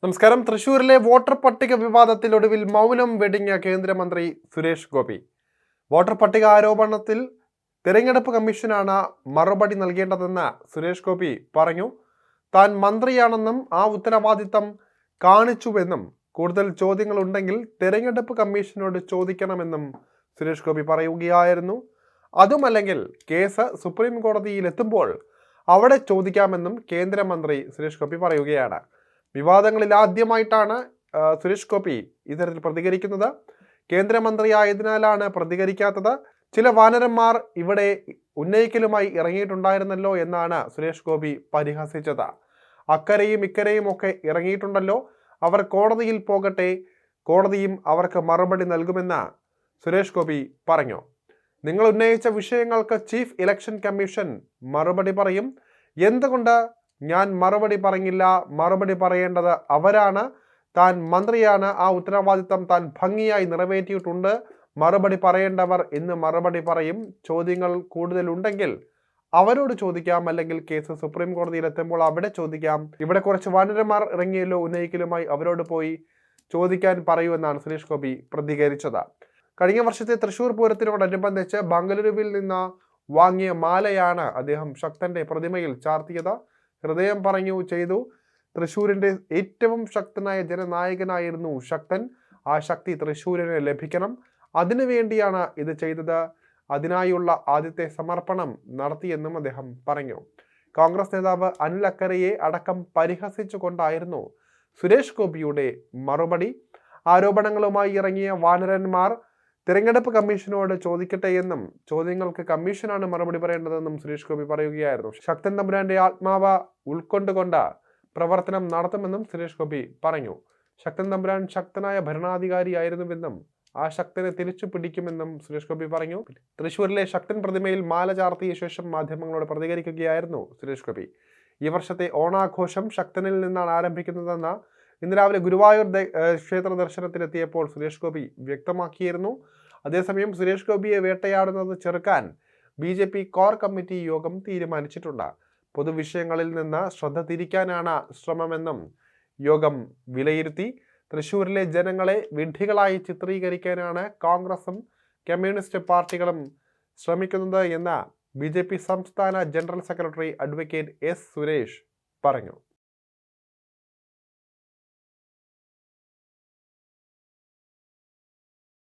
നമസ്കാരം. തൃശൂരിലെ വോട്ടർ പട്ടിക വിവാദത്തിൽ ഒടുവിൽ മൗനം വെടിഞ്ഞ കേന്ദ്രമന്ത്രി സുരേഷ് ഗോപി. വോട്ടർ പട്ടിക ആരോപണത്തിൽ തെരഞ്ഞെടുപ്പ് കമ്മീഷനാണ് മറുപടി നൽകേണ്ടതെന്ന് സുരേഷ് ഗോപി പറഞ്ഞു. താൻ മന്ത്രിയാണെന്നും ആ ഉത്തരവാദിത്തം കാണിച്ചുവെന്നും കൂടുതൽ ചോദ്യങ്ങൾ ഉണ്ടെങ്കിൽ തെരഞ്ഞെടുപ്പ് കമ്മീഷനോട് ചോദിക്കണമെന്നും സുരേഷ് ഗോപി പറയുകയായിരുന്നു. അതുമല്ലെങ്കിൽ കേസ് സുപ്രീം കോടതിയിൽ എത്തുമ്പോൾ അവിടെ ചോദിക്കാമെന്നും കേന്ദ്രമന്ത്രി സുരേഷ് ഗോപി പറയുകയാണ്. വിവാദങ്ങളിൽ ആദ്യമായിട്ടാണ് സുരേഷ് ഗോപി ഇത്തരത്തിൽ പ്രതികരിക്കുന്നത്. കേന്ദ്രമന്ത്രിയായതിനാലാണ് പ്രതികരിക്കാത്തത്. ചില വാനരന്മാർ ഇവിടെ ഉന്നയിക്കലുമായി ഇറങ്ങിയിട്ടുണ്ടായിരുന്നല്ലോ എന്നാണ് സുരേഷ് ഗോപി പരിഹസിച്ചത്. അക്കരെയും ഇക്കരെയും ഒക്കെ ഇറങ്ങിയിട്ടുണ്ടല്ലോ, അവർ കോടതിയിൽ പോകട്ടെ, കോടതിയും അവർക്ക് മറുപടി നൽകുമെന്ന് സുരേഷ് ഗോപി പറഞ്ഞു. നിങ്ങൾ ഉന്നയിച്ച വിഷയങ്ങൾക്ക് ചീഫ് ഇലക്ഷൻ കമ്മീഷൻ മറുപടി പറയും. എന്തുകൊണ്ട് ഞാൻ മറുപടി പറഞ്ഞില്ല? മറുപടി പറയേണ്ടത് അവരാണ്. താൻ മന്ത്രിയാണ്, ആ ഉത്തരവാദിത്തം താൻ ഭംഗിയായി നിറവേറ്റിയിട്ടുണ്ട്. മറുപടി പറയേണ്ടവർ ഇന്ന് മറുപടി പറയും. ചോദ്യങ്ങൾ കൂടുതലുണ്ടെങ്കിൽ അവരോട് ചോദിക്കാം, അല്ലെങ്കിൽ കേസ് സുപ്രീം കോടതിയിൽ എത്തുമ്പോൾ അവിടെ ചോദിക്കാം. ഇവിടെ കുറച്ച് വാനരന്മാർ ഇറങ്ങിയല്ലോ ഉന്നയിക്കലുമായി, അവരോട് പോയി ചോദിക്കാൻ പറയൂ എന്നാണ് സുരേഷ് ഗോപി പ്രതികരിച്ചത്. കഴിഞ്ഞ വർഷത്തെ തൃശൂർ പൂരത്തിനോടനുബന്ധിച്ച് ബംഗളൂരുവിൽ നിന്ന് വാങ്ങിയ മാലയാണ് അദ്ദേഹം ശക്തന്റെ പ്രതിമയിൽ ചാർത്തിയത്. ഹൃദയം പറഞ്ഞു ചെയ്തു. തൃശ്ശൂരിൻ്റെ ഏറ്റവും ശക്തനായ ജനനായകനായിരുന്നു ശക്തൻ. ആ ശക്തി തൃശ്ശൂരിന് ലഭിക്കണം. അതിനുവേണ്ടിയാണ് ഇത് ചെയ്തത്. അതിനായുള്ള ആദ്യത്തെ സമർപ്പണം നടത്തിയെന്നും അദ്ദേഹം പറഞ്ഞു. കോൺഗ്രസ് നേതാവ് അനിൽ അക്കരയെ അടക്കം പരിഹസിച്ചുകൊണ്ടായിരുന്നു സുരേഷ് ഗോപിയുടെ മറുപടി. ആരോപണങ്ങളുമായി ഇറങ്ങിയ വാനരന്മാർ തിരഞ്ഞെടുപ്പ് കമ്മീഷനോട് ചോദിക്കട്ടെ എന്നും ചോദ്യങ്ങൾക്ക് കമ്മീഷനാണ് മറുപടി പറയേണ്ടതെന്നും സുരേഷ് ഗോപി പറയുകയായിരുന്നു. ശക്തൻ തമ്പുരാന്റെ ആത്മാവ് ഉൾക്കൊണ്ടുകൊണ്ട് പ്രവർത്തനം നടത്തുമെന്നും സുരേഷ് ഗോപി പറഞ്ഞു. ശക്തൻ തമ്പുരാൻ ശക്തനായ ഭരണാധികാരിയായിരുന്നുവെന്നും ആ ശക്തനെ തിരിച്ചു പിടിക്കുമെന്നും സുരേഷ് ഗോപി പറഞ്ഞു. തൃശ്ശൂരിലെ ശക്തൻ പ്രതിമയിൽ മാല ചാർത്തിയ ശേഷം മാധ്യമങ്ങളോട് പ്രതികരിക്കുകയായിരുന്നു സുരേഷ് ഗോപി. ഈ വർഷത്തെ ഓണാഘോഷം ശക്തനിൽ നിന്നാണ് ആരംഭിക്കുന്നതെന്ന് ഇന്ന് രാവിലെ ഗുരുവായൂർ ക്ഷേത്ര ദർശനത്തിലെത്തിയപ്പോൾ സുരേഷ് ഗോപി വ്യക്തമാക്കിയിരുന്നു. അതേസമയം സുരേഷ് ഗോപിയെ വേട്ടയാടുന്നത് ചെറുക്കാൻ BJP കോർ കമ്മിറ്റി യോഗം തീരുമാനിച്ചിട്ടുണ്ട്. പൊതുവിഷയങ്ങളിൽ നിന്ന് ശ്രദ്ധ തിരിക്കാനാണ് ശ്രമമെന്നും യോഗം വിലയിരുത്തി. തൃശ്ശൂരിലെ ജനങ്ങളെ വിഡ്ഢികളായി ചിത്രീകരിക്കാനാണ് കോൺഗ്രസും കമ്മ്യൂണിസ്റ്റ് പാർട്ടികളും ശ്രമിക്കുന്നത് എന്ന് BJP സംസ്ഥാന general secretary advocate S. Suresh പറഞ്ഞു.